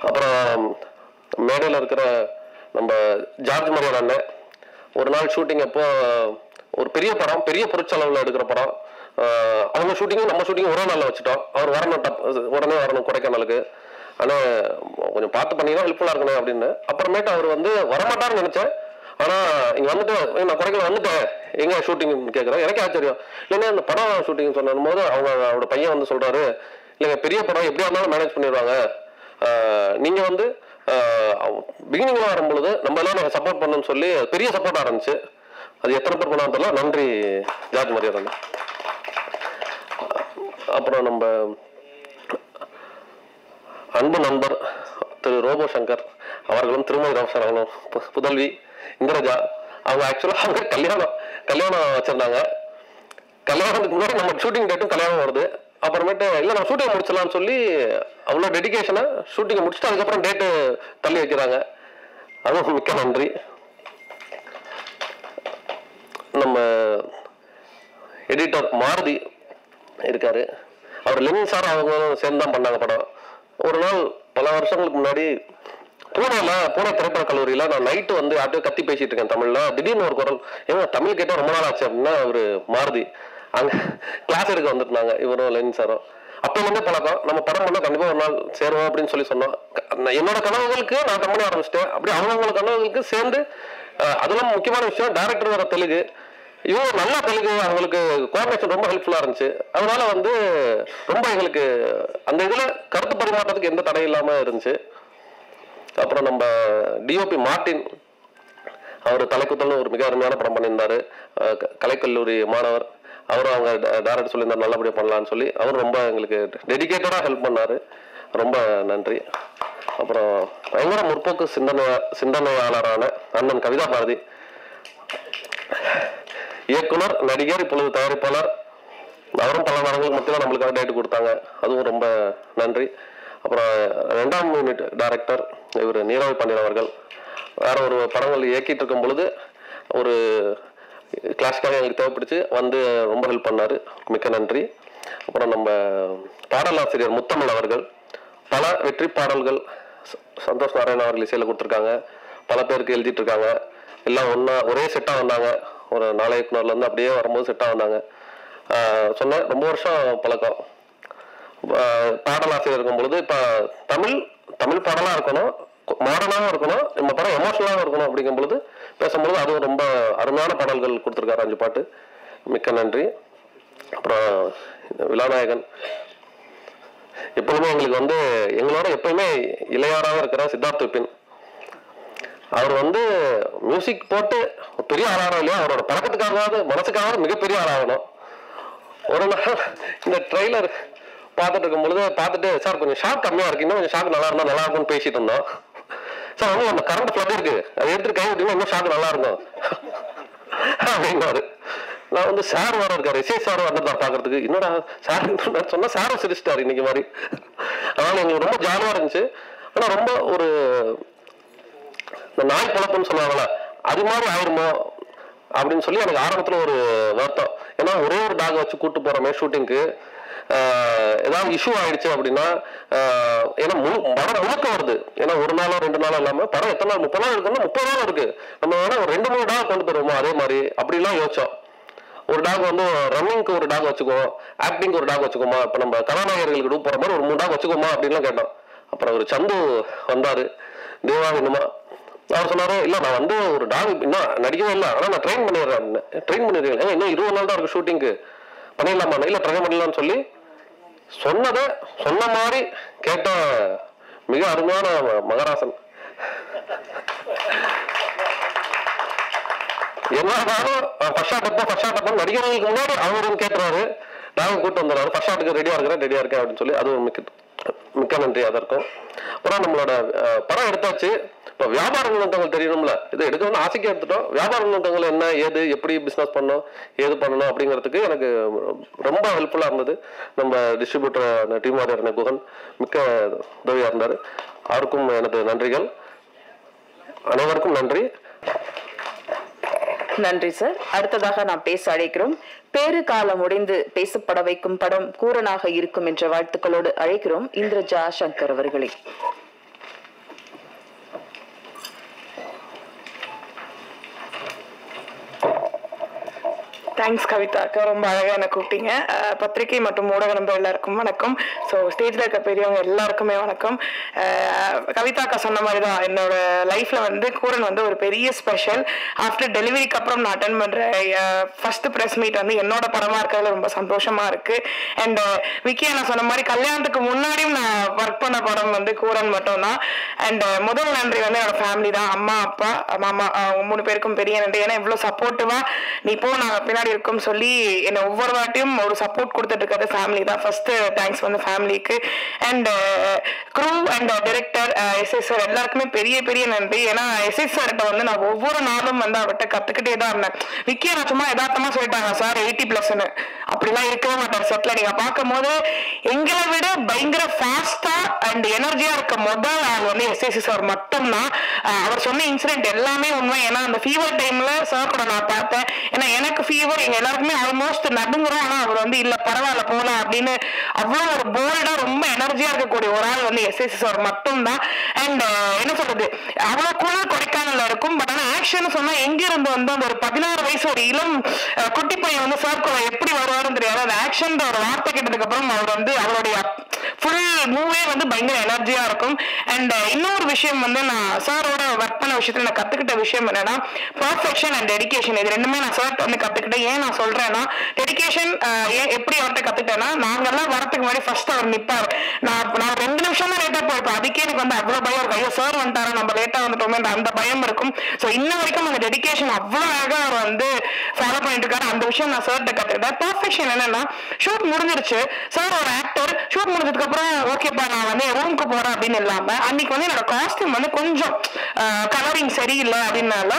அப்புறம் மேடையில் இருக்கிற நம்ம ஜார்ஜ் மரியாதை அண்ணன் ஒரு நாள் ஷூட்டிங் அப்போ ஒரு பெரிய படம், பெரிய பொருட்செலவில் எடுக்கிற படம், அவங்க ஷூட்டிங்கும் நம்ம ஷூட்டிங்கும் ஒரே நாளில் வச்சுட்டோம். அவர் வரணும், உடனே வரணும் கொடைக்கானலுக்கு, ஆனால் கொஞ்சம் பார்த்து பண்ணிங்கன்னா ஹெல்ப்ஃபுல்லாக இருக்கணும் அப்படின்னு. அப்புறமேட்டு அவர் வந்து வரமாட்டாருன்னு நினச்சேன். ஆனால் இங்கே வந்துட்டு நான் கொடைக்கானல் வந்துட்டேன், எங்கே ஷூட்டிங்னு கேட்குறேன். எனக்கே ஆச்சரியம், இல்லைன்னா இந்த படம் ஷூட்டிங் சொன்னும் போது அவரோட பையன் வந்து சொல்கிறாரு, இல்லைங்க பெரிய படம் எப்படியா இருந்தாலும் மேனேஜ் பண்ணிடுவாங்க, நீங்கள் வந்து பிகினிங்ல வரும்பொழுது நம்ம எல்லாம் சப்போர்ட் பண்ணணும்னு சொல்லி பெரிய சப்போர்ட் ஆரம்பிச்சு. அது எத்தனை பேர் பண்ணாலும் தெரியல. நன்றி ஜார்ஜ் மரியாதை. அப்புறம் நம்ம அன்பு நண்பர் திரு ரோபோ சங்கர் அவர்களும் திருமதி ராமசார் அவர்களும் புதல்வி இந்திரஜா, அவங்க ஆக்சுவலா அவங்க கல்யாணம் வச்சிருந்தாங்க. கல்யாணத்துக்கு முன்னாடி நம்ம ஷூட்டிங் டேட்டும் கல்யாணம் வருது. அப்புறமேட்டு இல்லை நம்ம ஷூட்டிங் முடிச்சலாம்னு சொல்லி அவ்வளோ டெடிகேஷனா ஷூட்டிங்கை முடிச்சுட்டு அதுக்கப்புறம் டேட்டு தள்ளி வைக்கிறாங்க. அதுவும் மிக்க நன்றி. நம்ம எடிட்டர் மாருதி இருக்காரு, அவர் லெனின் சார் அவங்களும் சேர்ந்து தான் பண்ணாங்க படம். ஒரு நாள் பல வருஷங்களுக்கு முன்னாடி பூனே திரைப்பட கல்லூரியில நான் நைட்டு வந்து யார்ட்டையோ கத்தி பேசிட்டு இருக்கேன் தமிழ்ல. திடீர்னு ஒரு குரல், ஏன்னா தமிழ் கேட்டால் ரொம்ப நாள் ஆச்சு அப்படின்னா ஒரு மாருதி அங்க கிளாஸ் எடுக்க வந்துருந்தாங்க, இவரும் லெனின் சாரும். அப்போ வந்து பழக்கம், நம்ம படம் பண்ணா கண்டிப்பா ஒரு நாள் சேருவோம் அப்படின்னு சொல்லி சொன்னோம். என்னோட கனவுகளுக்கு நான் கம்பெனி ஆரம்பிச்சிட்டேன், அப்படி அவங்களோட கனவுகளுக்கு சேர்ந்து. அதெல்லாம் முக்கியமான விஷயம், டைரக்டர் வர தெலுங்கு, இவங்க நல்லா தெலுங்கு, அவங்களுக்கு கோஆர்டினேஷன் ரொம்ப ஹெல்ப்ஃபுல்லா இருந்துச்சு. அதனால வந்து ரொம்ப எங்களுக்கு அந்த இதுல கருத்து பரிமாற்றத்துக்கு எந்த தடை இல்லாம இருந்துச்சு. அப்புறம் நம்ம டிஓபி மார்டின், அவர் தலைக்குத்தல்னு ஒரு மிக அருமையான படம் பண்ணியிருந்தாரு, கலைக்கல்லூரி மாணவர். அவரும் அவங்க டைரக்டர் சொல்லியிருந்தாரு நல்லபடியாக பண்ணலான்னு சொல்லி, அவரும் ரொம்ப எங்களுக்கு டெடிகேட்டடாக ஹெல்ப் பண்ணாரு. ரொம்ப நன்றி. அப்புறம் பயங்கர முற்போக்கு சிந்தனையாளரான அண்ணன் கவிதா பாரதி, இயக்குனர், நடிகர், இப்பொழுது தயாரிப்பாளர். அவரும் பல நேரங்களுக்கு மத்தியில் நம்மளுக்காக டேட் கொடுத்தாங்க, அதுவும் ரொம்ப நன்றி. அப்புறம் 2ஆம் யூனிட் டைரக்டர் இவர் நீரவி பாண்டியன் அவர்கள் வேற ஒரு படங்கள் இயக்கிட்டு இருக்கும் பொழுது ஒரு கிளாஸ்க்காக எங்களுக்கு தேவைப்படுச்சு, வந்து ரொம்ப ஹெல்ப் பண்ணார், மிக்க நன்றி. அப்புறம் நம்ம பாடலாசிரியர் முத்தமிழ் அவர்கள் பல வெற்றி பாடல்கள் சந்தோஷ் நாராயண அவர்கள் இசையில் கொடுத்துருக்காங்க, பல பேருக்கு எழுதிட்டு இருக்காங்க. எல்லாம் ஒரே செட்டாக வந்தாங்க, ஒரு நாளைக்குனர்லேருந்து அப்படியே வரும்போது செட்டாக வந்தாங்க. சொன்ன ரொம்ப வருஷம் பழக்கம். பாடலாசிரியர் இருக்கும் பொழுது இப்போ தமிழ் பாடலாக இருக்கணும், மாடர்னாகவும் இருக்கணும், நம்ம படம் எமோஷனலாகவும் இருக்கணும் அப்படிங்கும் பொழுது பேசும்பொழுது அதுவும் ரொம்ப அருமையான பாடல்கள் கொடுத்துருக்காரு, 5 பாட்டு, மிக்க நன்றி. அப்புறம் விழாநாயகன் எப்பவுமே எங்களுக்கு வந்து எங்களோட எப்பயுமே இளையாராக இருக்கிற சித்தார்த் விபின். அவர் வந்து மியூசிக் போட்டு பெரிய ஆளாகணும் இல்லையா, அவரோட பழக்கத்துக்காகவாது மனசுக்காக மிகப்பெரிய ஆளாகணும். ஒரு நாள் இந்த ட்ரெய்லர் பார்த்துட்டு இருக்கும் பொழுது பார்த்துட்டு, சார் கொஞ்சம் ஷாக் கம்மியாக இருக்கு, இன்னும் கொஞ்சம் ஷாக் நல்லா இருந்தால் நல்லா இருக்கும்னு பேசிட்டு இருந்தோம். சார் அவங்க நம்ம கரண்ட் ஃப்ளட் இருக்கு, அதை எடுத்துட்டு கை விட்டீங்கன்னா இன்னும் ஷாக் நல்லா இருக்கும் அப்படின்னாரு. நான் வந்து சார் வர இருக்காரு, இசை சார் வந்துட்டார் பார்க்கறதுக்கு. என்னடா சார் சொன்னா சாரும் சிரிச்சிட்டாரு இன்னைக்கு மாதிரி. அதனால எங்களுக்கு ரொம்ப ஜாலியாக இருந்துச்சு. ஆனால் ரொம்ப ஒரு இந்த நாய் பொழப்புன்னு சொன்னாங்கள அது மாதிரி ஆயிருமோ அப்படின்னு சொல்லி எனக்கு ஆரம்பத்தில் ஒரு வருத்தம். ஏன்னா ஒரே ஒரு டாக் வச்சு கூட்டு போறோமே ஷூட்டிங்க்கு, ஏதாவது இஷ்யூ ஆயிடுச்சு அப்படின்னா, ஏன்னா படம் முழுக்க வருது. ஏன்னா ஒரு நாளோ 2 நாளோ இல்லாமல் படம் எத்தனை நாள், 30 நாள் இருக்குன்னா 30 நாள் இருக்கு. நம்ம வேணா ஒரு 2-3 டாக் கொண்டு போயிருவோமோ அதே மாதிரி அப்படிலாம் யோசிச்சோம். ஒரு டாக் வந்து ரன்னிங்க்கு ஒரு டாக் வச்சுக்குவோம், ஆக்டிங்க்கு ஒரு டாக் வச்சுக்கோமா, இப்போ நம்ம கதாநாயகர்களுக்கு போற மாதிரி ஒரு 3 டாக் வச்சுக்கோமா அப்படின்லாம் கேட்டோம். அப்புறம் ஒரு சந்து வந்தாரு, தேவா வேணுமா, அவர் சொன்னாரு, இல்லை நான் வந்து ஒரு டாக் இன்னும் நடிக்கவே இல்லை, ஆனால் நான் ட்ரெயின் பண்ணிடுறேன், இன்னும் 20 நாள் தான் இருக்கு ஷூட்டிங்க்கு, பண்ணிடலாமா, இல்லை ட்ரை பண்ணலாம்னு சொல்லி சொன்ன மாதிரி கேட்ட மிக அருமையான மகராசன். என்னன்னாலும் ஃபர்ஸ்ட் ஷாட் நடிகர்களுக்கு முன்னாடி அவரும் கேட்டுறாரு, நாங்கள் கூட்டு வந்துடுறாரு, ஃபர்ஸ்ட் ஷாட்டுக்கு ரெடியா இருக்கேன் அப்படின்னு சொல்லி, அதுவும் மிக்க நன்றி அதற்கும். அப்புறம் நம்மளோட படம் எடுத்தாச்சு. இப்போ வியாபார நோக்கங்கள் தெரியணும்ல, இது எடுக்கணும்னு ஆசைக்கு எடுத்துட்டோம். வியாபார நோக்கங்கள் என்ன, ஏது, எப்படி பிஸ்னஸ் பண்ணணும், ஏது பண்ணணும் அப்படிங்கிறதுக்கு எனக்கு ரொம்ப ஹெல்ப்ஃபுல்லாக இருந்தது. நம்ம டிஸ்ட்ரிபியூட்டர் டீம் வாரியர் குகன் மிக்க உதவியாக இருந்தார். அவருக்கும் எனது நன்றிகள். அனைவருக்கும் நன்றி. நன்றி சார். அடுத்ததாக நாம் பேச அழைக்கிறோம். பேறு காலம் முடிந்து பேசப்பட வைக்கும் படம் கூரனாக இருக்கும் என்ற வாழ்த்துக்களோடு அழைக்கிறோம் இந்திரஜா சங்கர் அவர்களை. தேங்க்ஸ் கவிதா அக்கா, ரொம்ப அழகாக என்ன கூப்பிட்டீங்க. பத்திரிகை மற்றும் ஊடக நண்பர் எல்லாருக்கும் வணக்கம். ஸோ ஸ்டேஜில் இருக்க பெரியவங்க எல்லாருக்குமே வணக்கம். கவிதா அக்கா சொன்ன மாதிரி தான் என்னோட லைஃப்பில் வந்து கூரன் வந்து ஒரு பெரிய ஸ்பெஷல். ஆஃப்டர் டெலிவரிக்கு அப்புறம் நான் அட்டன் பண்ணுற ஃபர்ஸ்ட் ப்ரெஸ் மீட் வந்து என்னோட படமாக இருக்கிறதுல ரொம்ப சந்தோஷமாக இருக்குது. அண்ட் விக்கி நான் சொன்ன மாதிரி கல்யாணத்துக்கு முன்னாடியும் நான் ஒர்க் பண்ண படம் வந்து கூரன் மட்டும்தான். அண்ட் முதல் நன்றி வந்து என்னோட ஃபேமிலி தான், அம்மா அப்பா மாமா 3 பேருக்கும் பெரிய நன்றி. ஏன்னா இவ்வளோ சப்போர்ட்டிவாக நீ போ நாங்கள் பின்னாடி இருக்கும் சொல்லி என்ன ஒவ்வொரு வாட்டியும் ஒரு சப்போர்ட் கொடுத்துட்டு இருக்கிறது ஃபேமிலி தான். ஃபர்ஸ்ட் தேங்க்ஸ் வந்து ஃபேமிலிக்கு. And crew and director SS sir எல்லாருக்குமே பெரிய பெரிய நன்றி. ஏன்னா எஸ்எஸ் சார்கிட்ட வந்து நான் ஒவ்வொரு நாளும் வந்து அவர்கிட்ட கத்துக்கிட்டே தான் இருந்தேன். விக்கிய நான் சும்மா யதார்த்தமா சொல்லிட்டாங்க சார் 80+ன்னு, அப்படிலாம் இருக்கவே மாட்டார் செட்ல. நீங்க பார்க்கும் போது எங்களை விட பயங்கர ஃபாஸ்டா அண்ட் எனர்ஜியா இருக்க முதல் ஆள் வந்து எஸ்எஸ் சார் மட்டும்தான். அவர் சொன்ன இன்சிடென்ட் எல்லாமே உண்மை. ஏன்னா அந்த ஃபீவர் டைம்ல சார் கூட நான் பார்த்தேன். ஏன்னா எனக்கு ஃபீவர் எங்க எல்லாருக்குமே ஆல்மோஸ்ட் நடுங்குறோம். ஆனா அவர் வந்து இல்ல பரவாயில்ல போலாம் அப்படின்னு அவ்வளவு ஒரு போல்டா ரொம்ப எனர்ஜியா இருக்கக்கூடிய ஒரு ஆள் வந்து எஸ்எஸ் சார் மட்டும்தான். அண்ட் என்ன சொல்றது, அவ்வளவு கூட கொடைக்கானல்ல இருக்கும். பட் ஆனா ஆக்ஷன் சொன்னா எங்க இருந்து வந்து அந்த ஒரு 16 வயசு ஒரு இளம் குட்டி பையன் வந்து சார் கூட எப்படி வருவாருன்னு தெரியாது. அந்த ஆக்ஷன் ஒரு வார்த்தை கேட்டதுக்கு அப்புறம் அவர் வந்து அவருடைய ஃபுல் மூவே வந்து பயங்கர எனர்ஜியா இருக்கும். அண்ட் இன்னொரு விஷயம் வந்து நான் சாரோட ஒர்க் பண்ண விஷயத்துல நான் கத்துக்கிட்ட விஷயம் என்னன்னா பர்ஃபெக்ஷன் அண்ட் டெடிகேஷன். இது ரெண்டுமே நான் சார் வந்து கத்துக்கிட்டேன். ஏன் நான் சொல்றேன்னா டெடிகேஷன் எப்படி அவர்கிட்ட கத்துக்கிட்டேன்னா, நாங்கெல்லாம் வரத்துக்கு முன்னாடி ஃபர்ஸ்ட் அவர் நிப்பாரு. நான் 2 நிமிஷம் நிமிஷம் தான் லேட்டா போயிருப்போம். அதுக்கே எனக்கு வந்து அவ்வளவு பயம் இருக்கும். ஐயோ சார் வந்துட்டாரா, நம்ம லேட்டா வந்துட்டோமே அந்த பயம் இருக்கும். ஸோ இன்ன வரைக்கும் அந்த டெடிகேஷன் அவ்வளவு அழகா அவர் வந்து ஃபாலோ பண்ணிட்டு இருக்காரு. அந்த விஷயம் நான் சார்கிட்ட கத்துக்கிட்டேன். பர்ஃபெக்ஷன் என்னன்னா, ஷூட் முடிஞ்சிருச்சு, சார் ஒரு ஆக்டர், ஷூட் முடிஞ்சதுக்கு அப்புறம் ஓகேப்பா நான் வந்து ரூமுக்கு போறேன் அப்படின்னு இல்லாம, அன்னைக்கு வந்து என்னோட காஸ்டியூம் வந்து கொஞ்சம் கலரிங் சரியில்லை அப்படின்னால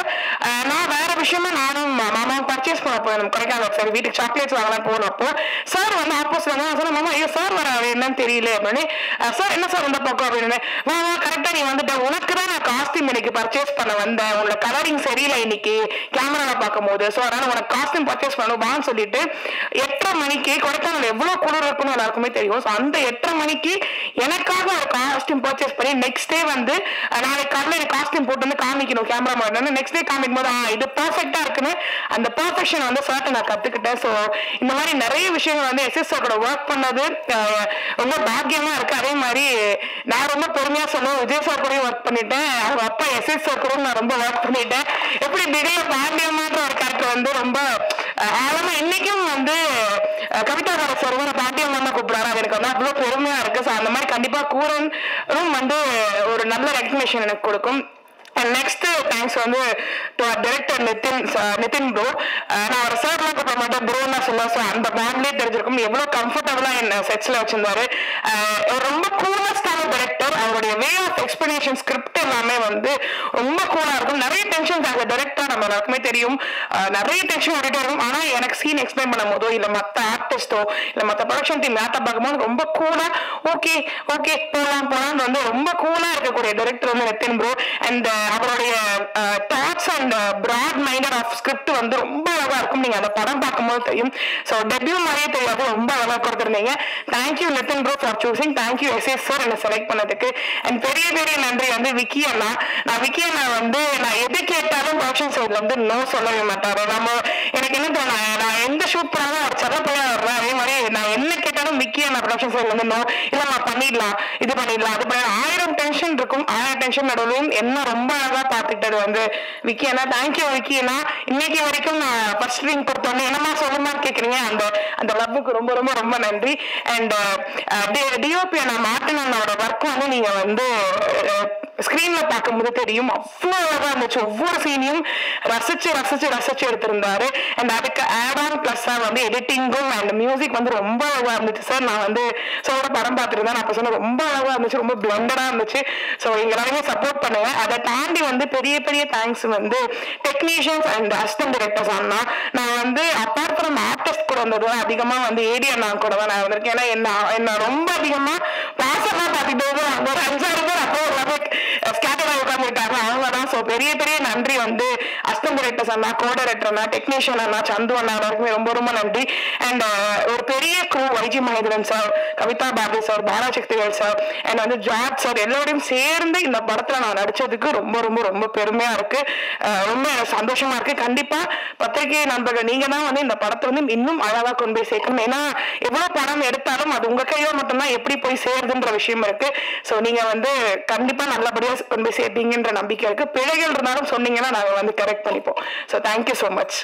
நான் வேற விஷயமா நானும் மாமாவும் பர்ச்சேஸ் பண்ண போயிருந்தோம் கொடைக்கானல். சரி வீட்டுக்கு சாக்லேட்ஸ் வாங்கலாம் போனப்போ சார் வந்து ஆப்போசிட் சொன்ன மாமா ஐயோ சார் வர என்னன்னு தெரியல அப்படின்னு. சார் என்ன சார் வந்த பக்கம் அப்படின்னு, கரெக்டா நீ வந்துட்ட, உனக்கு தான் நான் காஸ்டியூம் இன்னைக்கு பர்ச்சேஸ் பண்ண வந்தேன், உன்னோட கலரிங் சரியில்லை இன்னைக்கு கேமரால பார்க்கும் போது, ஸோ அதனால உனக்கு காஸ்டியூம் பர்ச்சேஸ் பண்ணுவான்னு சொல்லிட்டு 8:30 மணிக்கு கொடைக்கானல் எவ்வளவு குளிர் இருக்குன்னு எல்லாருக்குமே தெரியும். ஸோ அந்த 8:30 மணிக்கு எனக்காக ஒரு காஸ்டியூம் பர்ச்சேஸ் பண்ணி நெக்ஸ்ட் டே வந்து நாளைக்கு காலையில் எனக்கு காஸ்டியூம் போட்டு வந்து காமிக்கணும் கேமரா மாதிரி, நெக்ஸ்ட் டே காமிக்கும் போது இது பர்ஃபெக்டா இருக்குன்னு அந்த பர்ஃபெக்ஷன் வந்து சார்ட்ட நான் கத்துக்கிட்டேன். ஸோ இந்த மாதிரி நிறைய விஷயங்கள் வந்து எஸ்எஸ் சார் கூட ஒர்க் பண்ணது ரொம்ப பாக்கியமா இருக்கு. அதே மாதிரி நான் ரொம்ப பெருமையா சொல்லுவேன், விஜய் சார் கூட ஒர்க் பண்ணிட்டேன், அவங்க அப்பா எஸ்எஸ் சார் கூட நான் ரொம்ப ஒர்க் பண்ணிட்டேன். எப்படி திடீர் பாண்டியமான்ற ஒரு கேரக்டர் வந்து ரொம்ப ஆழமா இன்னைக்கும் வந்து கவிதாகார சார் பாண்டியம்மா கூப்பிடாரு, அது எனக்கு வந்து அவ்வளவு பெருமையா இருக்கு. ஸோ அந்த மாதிரி கண்டிப்பா கூரனும் வந்து ஒரு நல்ல ரெகக்னிஷன் எனக்கு கொடுக்கும். நெக்ஸ்ட் தேங்க்ஸ் வந்து டைரக்டர் நிதின் ப்ரோ. நான் ஒரு சார்லாம் கூப்பிட மாட்டேன், ப்ரோன்னா சொல்லுவேன். ஸோ அந்த பாண்ட்லேயே தெரிஞ்சிருக்கும் எவ்வளவு கம்ஃபர்டபுளா என்ன செட்ஸ்ல வச்சிருந்தாரு. ரொம்ப கூலஸ்டான டைரக்டர். அவருடைய வே ஆஃப் எக்ஸ்பிளனேஷன் ஸ்கிரிப்ட் எல்லாமே வந்து ரொம்ப கூலா இருக்கும். நிறைய டென்ஷன் டைரக்டர் நம்ம எல்லாருக்குமே தெரியும், நிறைய டென்ஷன் ஓடிட்டே இருக்கும். ஆனா எனக்கு சீன் எக்ஸ்பிளைன் பண்ணும் போதோ இல்ல மற்ற ஆர்டிஸ்டோ இல்ல மற்ற ப்ரொடக்ஷன் டீம் யார்ட்ட பார்க்கும்போது ரொம்ப கூலா ஓகே ஓகே போலாம் வந்து ரொம்ப கூலா இருக்கக்கூடிய டைரக்டர் வந்து நிதின் ப்ரோ. அண்ட் அவருடைய thoughts and broad minded of script வந்து ரொம்ப அழகா இருக்கும். நீங்க அந்த படம் பார்க்கும்போது தெரியும். ஸோ டெபியூ மாதிரியே தெரியாது, ரொம்ப அழகா கொடுத்துருந்தீங்க. Thank you Nitin bro for choosing. Thank you SS sir என்ன செலக்ட் பண்ணதுக்கு. அண்ட் பெரிய நன்றி வந்து விக்கி அண்ணா. விக்கி அண்ணா வந்து நான் எது கேட்டாலும் ப்ரொடக்ஷன் சைட்ல வந்து நோ சொல்லவே மாட்டாரு. எனக்கு என்ன தோணும், நான் எந்த ஷூட் பண்ணாலும் அவர் சரப்பையா வர்றேன். அதே மாதிரி நான் என்ன கேட்டாலும் விக்கி அண்ணா ப்ரொடக்ஷன் சைட்ல வந்து நோ, இல்ல நான் பண்ணிடலாம், இது பண்ணிடலாம், அது பண்ணலாம். 1000 டென்ஷன் இருக்கும். 1000 டென்ஷன் நடுவில் என்ன ரொம்ப அழகா பாத்துக்கிட்டது வந்து விக்கி அண்ணா. தேங்க்யூ விக்கி அண்ணா. இன்னைக்கு வரைக்கும் நான் ஃபர்ஸ்ட் ரிங் கொடுத்தோன்னே என்னமா சொல்லுமான்னு கேக்குறீங்க, அந்த லவ்வுக்கு ரொம்ப ரொம்ப ரொம்ப நன்றி. அண்ட் டிஓபி அண்ணா மார்ட்டின் அண்ணாவோட ஒர்க் வந்து நீங்க வந்து ஸ்கிரீன்ல பார்க்கும்போது தெரியும், அவ்வளவு அழகா இருந்துச்சு. ஒவ்வொரு சீனையும் ரசிச்சு எடுத்திருந்தாரு. அண்ட் அதுக்கு ஆட் ஆன் பிளஸ்ஸா வந்து எடிட்டிங்கும் அண்ட் மியூசிக் வந்து ரொம்ப அழகா இருந்துச்சு சார். நான் வந்து சோட படம் பார்த்துருந்தேன், நான் சொன்ன ரொம்ப அழகா இருந்துச்சு, ரொம்ப பிளண்டடா இருந்துச்சு. ஸோ எங்க எல்லாருமே சப்போர்ட் பண்ணுங்க. அதை தாண்டி வந்து பெரிய தேங்க்ஸ் வந்து டெக்னீஷியன்ஸ் அண்ட் அசிஸ்டன்ட் டைரக்டர்ஸ் அண்ணா. நான் வந்து அப்பார்ட் ஃப்ரம் ஆர்டிஸ்ட் கூட வந்தது அதிகமா வந்து ஏடி அண்ணா கூட தான் நான் வந்திருக்கேன். ஏன்னா என்ன ரொம்ப அதிகமா பாசமா பார்த்துட்டு அவங்க ஒரு 5-6 பேர் அப்போ ஸ்கேட்டர் உட்காந்துருக்காங்க அவங்க தான். ஸோ பெரிய நன்றி வந்து அசிஸ்டன்ட் டைரக்டர்ஸ் அண்ணா, கோ டைரக்டர் அண்ணா, டெக்னீஷியன் அண்ணா, சந்து அண்ணா எல்லாருக்குமே ரொம்ப ரொம்ப நன்றி. அண்ட் ஒரு பெரிய crew YG Mahendran sir, Kavitha Babu sir, Balasakthivel sir and வந்து ஜார்ஜ் சார் எல்லாரையும் சேர்ந்து இந்த படத்துல நான் நடிச்சதுக்கு ரொம்ப ரொம்ப ரொம்ப பெருமையா இருக்கு, ரொம்ப சந்தோஷமா இருக்கு. கண்டிப்பா பத்திரிகை நண்பர்கள் நீங்க தான் வந்து இந்த படத்தை வந்து இன்னும் அழகா கொண்டு போய் சேர்க்கணும். ஏன்னா எவ்வளவு படம் எடுத்தாலும் அது உங்க கையில மட்டும்தான் எப்படி போய் சேருதுன்ற விஷயம் இருக்கு. ஸோ நீங்க வந்து கண்டிப்பா நல்லபடியா கொண்டு போய் சேர்ப்பீங்கன்ற நம்பிக்கை இருக்கு. பிழைகள் இருந்தாலும் சொன்னீங்கன்னா நாங்க வந்து கரெக்ட் பண்ணிப்போம். So thank you so much.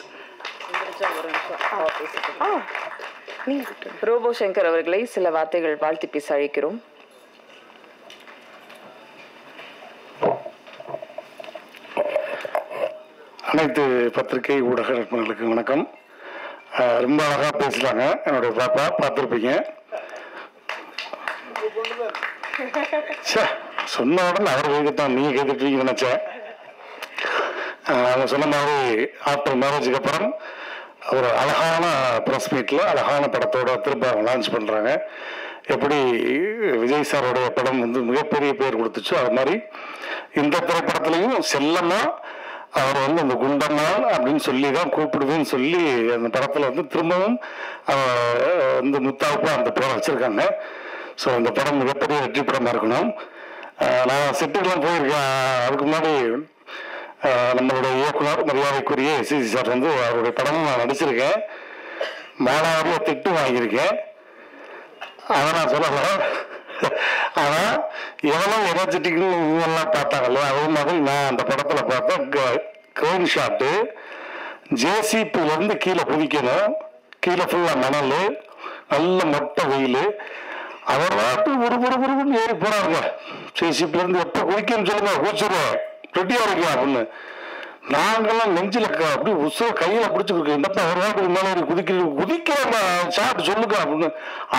Robo Shankar அவர்களை சில வார்த்தைகள் வாழ்த்து பேச அழைக்கிறோம். அனைத்து பத்திரிகை ஊடக நண்பர்களுக்கு வணக்கம். ரொம்ப அழகா பேசலாங்க. என்னுடைய பாப்பா பார்த்துருப்பீங்க. சொன்ன உடனே அவர் கேட்கத்தான் நீங்க கேட்டுட்டீங்கன்னு நினைச்சேன். அவங்க சொன்ன மாதிரி ஆஃப்டர் மேரேஜுக்கு அப்புறம் ஒரு அழகான ப்ரெஸ் மீட்ல அழகான படத்தோட திரும்ப லான்ச் பண்றாங்க. எப்படி விஜய் சாரோடைய படம் வந்து மிகப்பெரிய பேர் கொடுத்துச்சோ அது மாதிரி இந்த திரைப்படத்திலையும் செல்லமா அவர் வந்து அந்த குண்டம்மாள் அப்படின்னு சொல்லி தான் கூப்பிடுவேன்னு சொல்லி அந்த படத்துல வந்து திரும்பவும் வந்து முத்தாவுக்கு அந்த பேரை வச்சிருக்காங்க. ஸோ அந்த படம் மிகப்பெரிய வெற்றி படமா இருக்கணும். நான் செட்டுக்கெல்லாம் போயிருக்கேன். அதுக்கு முன்னாடி நம்மளுடைய இயக்குனர் மரியாதைக்குரிய எஸ்சி சார் வந்து அவருடைய படமும் நான் நடிச்சிருக்கேன். மாணவர்ல திட்டு வாங்கியிருக்கேன். அதை நான் சொல்லல. ஆனா எவ்வளவு எனர்ஜெட்டிக்னு இவங்கெல்லாம் பார்த்தாங்கல்ல, அதே மாதிரி நான் அந்த படத்துல பார்த்தேன். கிரௌன் ஷாட்டு ஜேசிபில இருந்து கீழே குதிக்கணும். கீழே ஃபுல்லா மணல், நல்ல மொட்டை வெயில். அவர் வாட்டு ஒரு ஏறி போறாங்க. சிசிபில இருந்து எப்ப குதிக்கன்னு சொல்லுங்க, குதிச்சிருவேன், ரெடியா இருக்கியா அப்படின்னு. நாங்கெல்லாம் நெஞ்சில அப்படி உசுர கையில பிடிச்சிருக்கு, என்னப்பா ஒரு வாட்டுக்கு மேலே குதிக்கிறோம் சாப்பிட்டு சொல்லுங்க அப்படின்னு.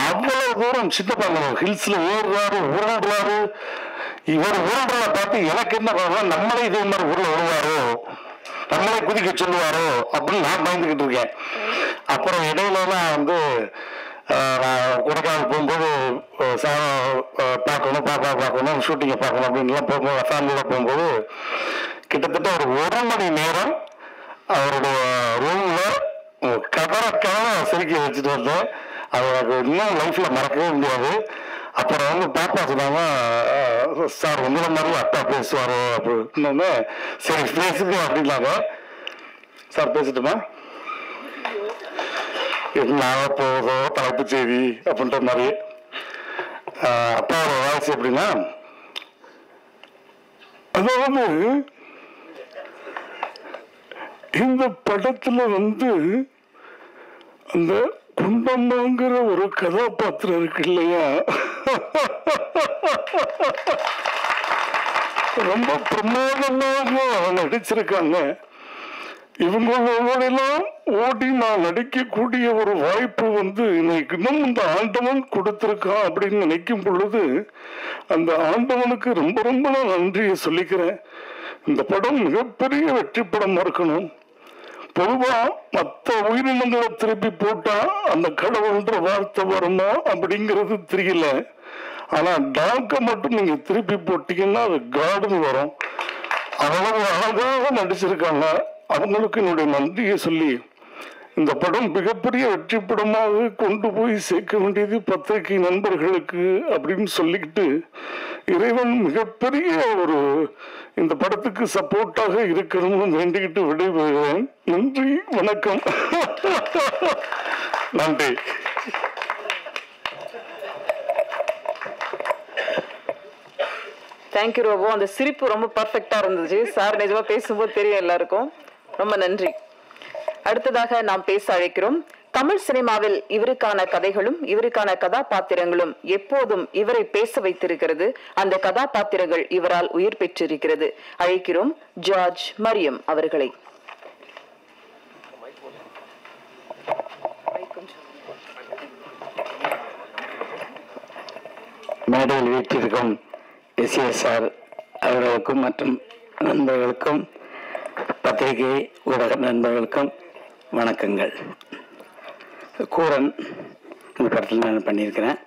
அவ்வளவு தூரம் சித்தப்பாங்க ஹில்ஸ்ல ஏறுறாரு, உருள்றாரு. இவர் உருள்றத பார்த்து எனக்கு என்ன பண்ணலாம், நம்மளே இதே மாதிரி உருள விடுவாரோ, நம்மளே குதிக்க சொல்லுவாரோ அப்படின்னு நான் பயந்துகிட்டு இருக்கேன். அப்புறம் இடையிலாம் வந்து கொடைக்கானல் போகும்போது பார்க்கணும், பாப்பா பார்க்கணும், ஷூட்டிங்கை பார்க்கணும் அப்படின்லாம் போகும்போது ஃபேமிலியோட போகும்போது கிட்டத்தட்ட ஒரு 1 மணி நேரம் அவருடைய ரூம்ல கதற சிரிக்க வச்சுட்டு வந்தேன். அது எனக்கு இன்னும் லைஃப்ல மறக்கவே முடியாது. அப்புறம் வந்து பாப்பா சொன்னாங்க, சார் உங்களை மாதிரி அப்பா பேசுவாரு அப்படின்னு. சரி பேசுங்க அப்படின்னாங்க. சார் பேசட்டுமா? என்னாக போதோ தலைப்பு செய்தி அப்படின்ற மாதிரி. அப்பாவோட வாய்ஸ் எப்படின்னா, அதாவது இந்த படத்துல வந்து அந்த குண்டம்மாங்கிற ஒரு கதாபாத்திரம் இருக்கு இல்லையா, ரொம்ப பிரமாதமாக நடிச்சிருக்காங்க. இவங்களோடெல்லாம் ஓடி நான் நடிக்கக்கூடிய ஒரு வாய்ப்பு வந்து இன்னைக்கு இன்னும் இந்த ஆண்டவன் கொடுத்திருக்கான் அப்படின்னு நினைக்கும் பொழுது அந்த ஆண்டவனுக்கு ரொம்ப ரொம்ப நான் நன்றியை சொல்லிக்கிறேன். இந்த படம் மிகப்பெரிய வெற்றி படமா இருக்கணும். பொதுவா மற்ற உயிரினங்களை திருப்பி போட்டா அந்த கடவுள்ன்ற வார்த்தை வருமா அப்படிங்கிறது தெரியல. ஆனா டாக்க மட்டும் நீங்க திருப்பி போட்டீங்கன்னா அது காடுன்னு வரும். அவ்வளவு அழகாக நடிச்சிருக்காங்க. அவங்களுக்கு என்னுடைய நன்றியை சொல்லி இந்த படம் மிகப்பெரிய வெற்றி படமாக கொண்டு போய் சேர்க்க வேண்டியது பத்திரிகை நண்பர்களுக்கு அப்படின்னு சொல்லிக்கிட்டு, இறைவன் மிகப்பெரிய ஒரு இந்த படத்துக்கு சப்போர்ட்டாக இருக்கணும்னு வேண்டிக்கிட்டு விடைபெறுகிறேன். நன்றி, வணக்கம். நன்றி. Thank you Robo. அந்த சிரிப்பு ரொம்ப பர்ஃபெக்டா இருந்துச்சு சார், நிஜமா பேசும்போது தெரியும் எல்லாருக்கும். ரொம்ப நன்றி. அடுத்ததாக நாம் பேச அழைக்கிறோம். தமிழ் சினிமாவில் இவருக்கான கதைகளும் இவருக்கான கதாபாத்திரங்களும் எப்போதும் இவரை பேச வைத்திருக்கிறது. அந்த கதாபாத்திரங்கள் இவரால் உயிர் பெற்றிருக்கிறது. அழைக்கிறோம் ஜார்ஜ் மரியம் அவர்களை. மேடையில் வீட்டிற்கும் எஸ்ஏஎஸ்ஆர் அவர்களுக்கும் மற்றும் நண்பர்களுக்கும் பத்திரிகை ஊடக நண்பர்களுக்கும் வணக்கங்கள். கூரன் இந்த படத்தில் நான் பண்ணியிருக்கிறேன்.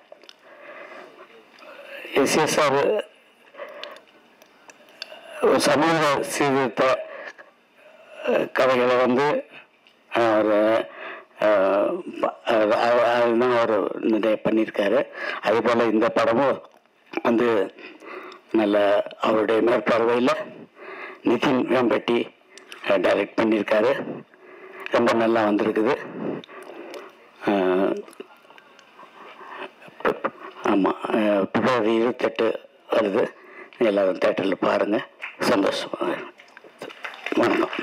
எஸ்ஏஎஸ்ஆர் சமூக சீர்திருத்த கதைகளை வந்து அதுதான் அவர் நிறைய பண்ணியிருக்காரு. அதுபோல் இந்த படமும் வந்து நல்ல அவருடைய மேற்பார்வையில் நிதின் வேம்பட்டி டைரக்ட் பண்ணியிருக்காரு. ரொம்ப நல்லா வந்திருக்குது. ஆமாம், பிப்ரவரி 28 வருது. எல்லாரும் தேட்டரில் பாருங்கள். சந்தோஷம். வணக்கம்.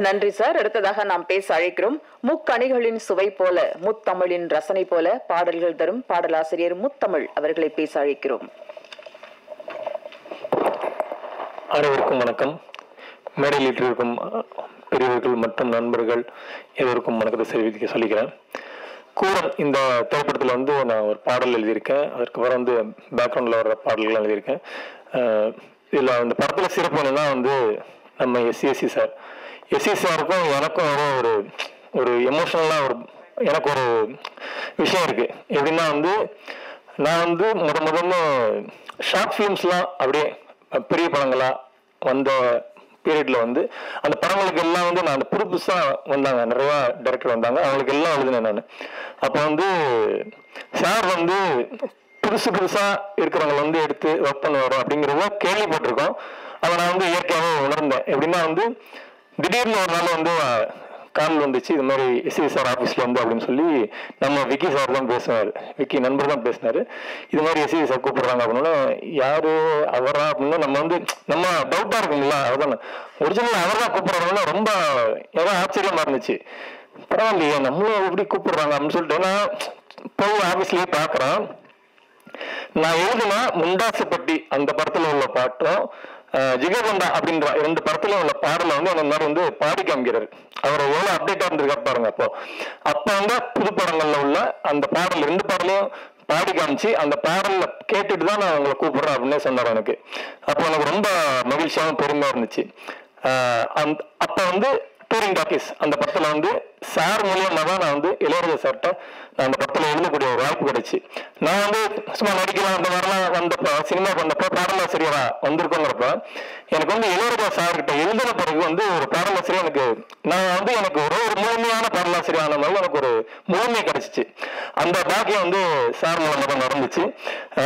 நன்றி சார். அடுத்ததாக நாம் பேச அழைக்கிறோம். முக்கணிகளின் சுவை போல முத்தமிழின் ரசனை போல பாடல்கள் தரும் பாடலாசிரியர் முத்தமிழ் அவர்களை பேச அழைக்கிறோம். அனைவருக்கும் வணக்கம். மேடையில் இருக்கும் பெரியவர்கள் மற்றும் நண்பர்கள் எதற்கும் வணக்கத்தை தெரிவிக்க சொல்லிக்கிறேன். கூரன் இந்த திரைப்படத்தில் வந்து நான் ஒரு பாடல் எழுதியிருக்கேன். அதுக்கப்புறம் வந்து பேக்ரவுண்டில் வர்ற பாடல்கள் எழுதியிருக்கேன். இதில் இந்த படத்தில் சிறப்பு என்னன்னா வந்து நம்ம எஸ்சி சாருக்கும் எனக்கும் ஒரு ஒரு எமோஷனலாக எனக்கு ஒரு விஷயம் இருக்குது. எப்படின்னா வந்து நான் வந்து முதல்ல ஷார்ட் ஃபிலிம்ஸ்லாம் அப்படியே பெரிய படங்களாக வந்த பீரியடில் வந்து அந்த படங்களுக்கு எல்லாம் வந்து நான் அந்த புதுசாக வந்தாங்க, நிறையா டைரக்டர் வந்தாங்க, அவங்களுக்கு எல்லாம் எழுதினேன் நான். அப்போ வந்து சார் வந்து புதுசாக இருக்கிறவங்க வந்து எடுத்து ஒர்க் பண்ண வரோம் அப்படிங்கிறத கேள்விப்பட்டிருக்கோம். அதை நான் வந்து இயற்கையாகவே உணர்ந்தேன். எப்படின்னா வந்து திடீர்னு ஒரு நாள் வந்து கால் வந்துச்சு, இது மாதிரி எஸ்சி சார் ஆஃபீஸில் வந்து அப்படின்னு சொல்லி நம்ம விக்கி சார் தான் பேசினார், விக்கி நண்பர் தான் பேசினார். இது மாதிரி எஸ்சி சார் கூப்பிடுறாங்க அப்படின்னா யாரு அவரா அப்படின்னா நம்ம வந்து நம்ம டவுட்டாக இருக்குங்களா, அதுதானே ஒரிஜினல் அவர் தான் கூப்பிடுறாங்கன்னா ரொம்ப ஏதோ ஆச்சரியமாக இருந்துச்சு. பரவாயில்லையே நம்மளும் எப்படி கூப்பிடுறாங்க அப்படின்னு சொல்லிட்டு. ஏன்னா போய் ஆஃபீஸ்லேயே பார்க்குறேன். நான் எழுதுனா முண்டாசுப்பட்டி அந்த படத்தில் உள்ள பாட்டும் ஜிகர்தண்டா அப்படின்ற 2 படத்துல உள்ள பாடலை வந்து அந்த மாதிரி வந்து பாடி காமிக்கிறாரு. அவர் எவ்வளோ அப்டேட்டாக இருந்திருக்காரு பாருங்க. அப்போ வந்து புது படங்கள்ல உள்ள அந்த பாடல் 2 பாடலையும் பாடி காமிச்சு அந்த பாடலில் கேட்டுட்டு தான் நான் அவங்களை கூப்பிடுறேன் அப்படின்னே சொன்னார் எனக்கு. அப்போ எனக்கு ரொம்ப மகிழ்ச்சியாகவும் பெருமையாக இருந்துச்சு. அப்போ வந்து டூரிங் டாக்கீஸ் அந்த படத்தில் வந்து சார் மூலியமாக தான் நான் வந்து இளையராஜா சார்கிட்ட நான் அந்த படத்தில் எழுதக்கூடிய ஒரு வாய்ப்பு கிடைச்சி, நான் வந்து சும்மா நடிக்கலாம் அந்த மாதிரிலாம் வந்தப்போ சினிமா பண்ணப்போ பாடலாசிரியரா வந்திருக்கோங்கிறப்ப எனக்கு வந்து இளையராஜா சார்கிட்ட எழுதின பிறகு வந்து ஒரு பாடலாசிரியர் எனக்கு ஒரு முழுமையான பாடலாசிரியர் ஆன மாதிரி எனக்கு ஒரு முழுமை கிடைச்சிச்சு. அந்த பாக்கியம் வந்து சார் மூலமாக தான் நடந்துச்சு.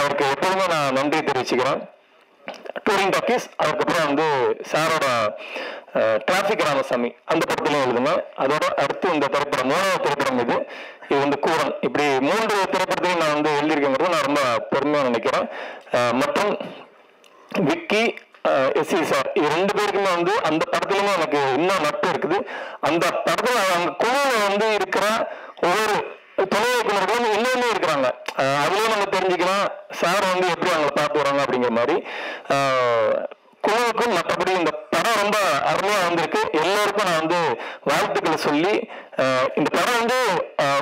அவருக்கு எப்போதுமே நான் நன்றி தெரிவிச்சுக்கிறேன். டூரிங் டாக்கீஸ், அதுக்கப்புறம் வந்து சாரோட டிராபிக் ராமசாமி அந்த படத்துலையும் எழுதுங்க. அதோட அடுத்து இந்த திரைப்படம் 3வது திரைப்படம் இது வந்து கூரன். இப்படி 3 திரைப்படத்தையும் நான் வந்து எழுதியிருக்கேங்கிறது நான் ரொம்ப பெருமையாக நினைக்கிறேன். மற்றும் விக்கி, எஸ்சி சார் இது 2 பேருக்குமே வந்து அந்த படத்துலையுமே எனக்கு இன்னும் நட்பு இருக்குது. அந்த படத்தில் அவங்க குழுவில் வந்து இருக்கிற ஒவ்வொரு துணை இயக்குநர்களும் இன்னுமே இருக்கிறாங்க. அதுலேயும் நம்ம தெரிஞ்சுக்கலாம் சார் வந்து எப்படி அவங்களை பார்த்து வராங்க அப்படிங்கிற மாதிரி. குழுவுக்கும் மற்றபடி இந்த படம் ரொம்ப அருமையாக வந்திருக்கு. எல்லோருக்கும் நான் வந்து வாழ்த்துக்களை சொல்லி இந்த படம் வந்து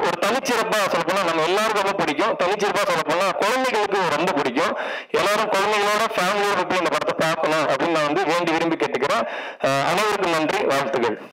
ஒரு தனிச்சிறப்பாக சொல்லப்போனால் நம்ம எல்லாருக்கும் ரொம்ப பிடிக்கும். தனிச்சிறப்பாக சொல்லப்போனால் குழந்தைகளுக்கு ரொம்ப பிடிக்கும். எல்லாரும் குழந்தைகளோட ஃபேமிலியோட போய் இந்த படத்தை பார்க்கணும் அப்படின்னு நான் வந்து வேண்டி விரும்பி கேட்டுக்கிறேன். அனைவருக்கும் நன்றி, வாழ்த்துக்கள்.